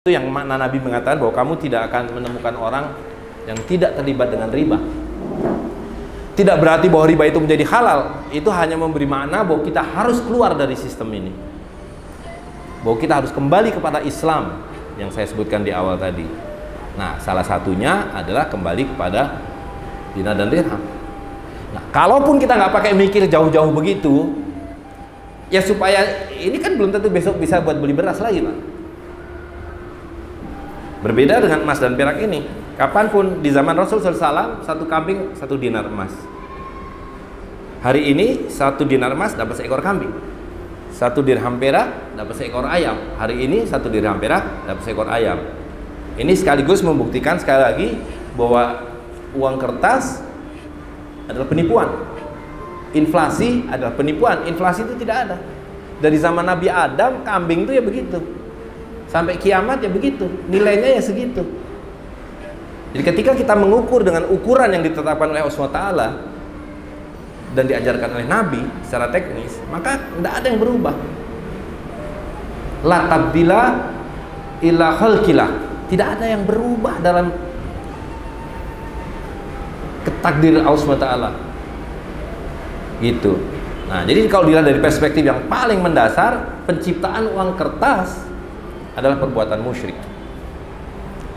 Itu yang makna Nabi mengatakan bahwa kamu tidak akan menemukan orang yang tidak terlibat dengan riba. Tidak berarti bahwa riba itu menjadi halal. Itu hanya memberi makna bahwa kita harus keluar dari sistem ini, bahwa kita harus kembali kepada Islam yang saya sebutkan di awal tadi. Nah, salah satunya adalah kembali kepada dinar dan dirham. Nah, kalaupun kita nggak pakai mikir jauh-jauh begitu, ya supaya ini kan belum tentu besok bisa buat beli beras lagi, Pak. Berbeda dengan emas dan perak ini. Kapanpun di zaman Rasul SAW, satu kambing 1 dinar emas. Hari ini 1 dinar emas dapat seekor kambing. 1 dirham perak dapat seekor ayam. Hari ini 1 dirham perak dapat seekor ayam. Ini sekaligus membuktikan sekali lagi bahwa uang kertas adalah penipuan. Inflasi adalah penipuan. Inflasi itu tidak ada. Dari zaman Nabi Adam, kambing itu ya begitu. Sampai kiamat ya begitu, nilainya ya segitu. Jadi ketika kita mengukur dengan ukuran yang ditetapkan oleh Allah SWT dan diajarkan oleh Nabi secara teknis, maka tidak ada yang berubah. La tabdila illa khalqillah. Tidak ada yang berubah dalam ketakdir Allah SWT. Gitu. Nah, jadi kalau dilihat dari perspektif yang paling mendasar, penciptaan uang kertas adalah perbuatan musyrik,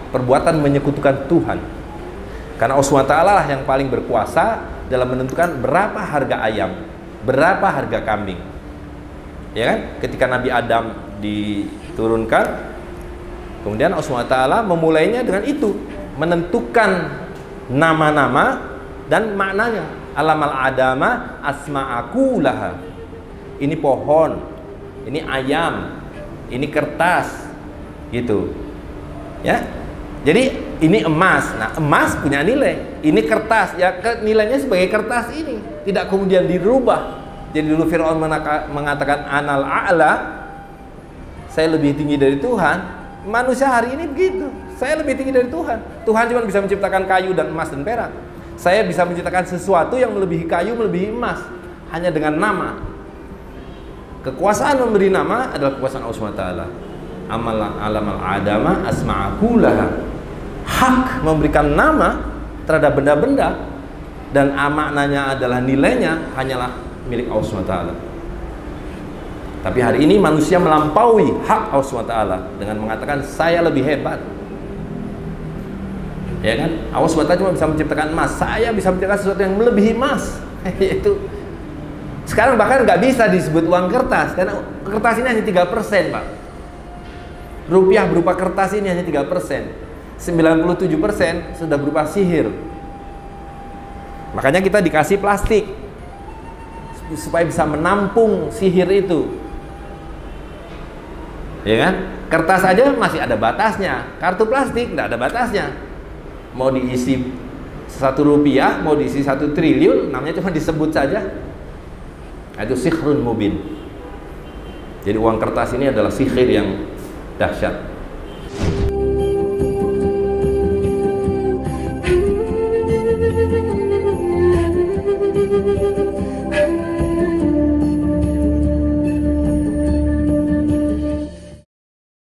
perbuatan menyekutukan Tuhan. Karena Allah SWT lah yang paling berkuasa dalam menentukan berapa harga ayam, berapa harga kambing. Ya kan? Ketika Nabi Adam diturunkan, kemudian Allah SWT memulainya dengan itu, menentukan nama-nama dan maknanya. Alamal adama asma'aku laha. Ini pohon, ini ayam, ini kertas, gitu ya. Jadi ini emas. Nah, emas punya nilai. Ini kertas, ya nilainya sebagai kertas ini, tidak kemudian dirubah. Jadi dulu Fir'aun mengatakan anal a'la, saya lebih tinggi dari Tuhan. Manusia hari ini begitu, saya lebih tinggi dari Tuhan. Tuhan cuma bisa menciptakan kayu dan emas dan perak. Saya bisa menciptakan sesuatu yang melebihi kayu, melebihi emas, hanya dengan nama. Kekuasaan memberi nama adalah kekuasaan Allah SWT. Alamal adama asma'aku laha. Hak memberikan nama terhadap benda-benda dan maknanya adalah nilainya hanyalah milik Allah SWT. Tapi hari ini manusia melampaui hak Allah SWT dengan mengatakan saya lebih hebat. Ya kan? Allah SWT cuma bisa menciptakan emas, saya bisa menciptakan sesuatu yang melebihi emas. Yaitu sekarang bahkan nggak bisa disebut uang kertas, karena kertas ini hanya 3%, Pak. Rupiah berupa kertas ini hanya 3%. 97% sudah berupa sihir. Makanya kita dikasih plastik supaya bisa menampung sihir itu. Ya kan? Kertas aja masih ada batasnya. Kartu plastik nggak ada batasnya. Mau diisi 1 rupiah, mau diisi 1 triliun, namanya cuma disebut saja. Itu sihrun mubin. Jadi uang kertas ini adalah sihir yang dahsyat.